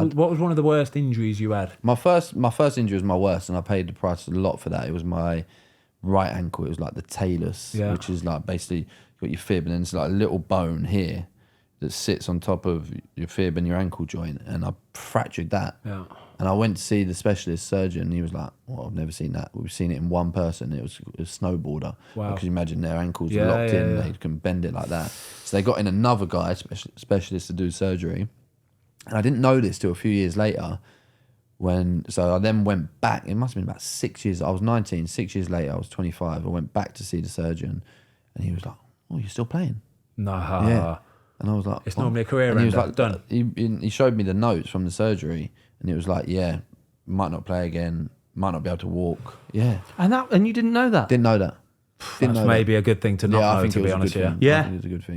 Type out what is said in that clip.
What was one of the worst injuries you had? My first injury was my worst, and I paid the price a lot for that. It was my right ankle. It was like the talus, which is like basically you got your fib, and then it's like a little bone here that sits on top of your fib and your ankle joint, and I fractured that. Yeah. And I went to see the specialist surgeon, and he was like, well, I've never seen that. We've seen it in one person. It was a snowboarder. Wow. Because you imagine their ankles are locked in, they can bend it like that. So they got in another guy, specialist, to do surgery. And I didn't know this till a few years later. So I then went back. It must have been about 6 years. I was 19. 6 years later, I was 25. I went back to see the surgeon, and he was like, "Oh, you're still playing?" No. Yeah. And I was like, "It's normally a career." And he was like, "Done." He showed me the notes from the surgery, and it was like, "Yeah, might not play again. Might not be able to walk." Yeah. And you didn't know that? Didn't know that. That's maybe a good thing to not know. To be honest, yeah. It was a good thing.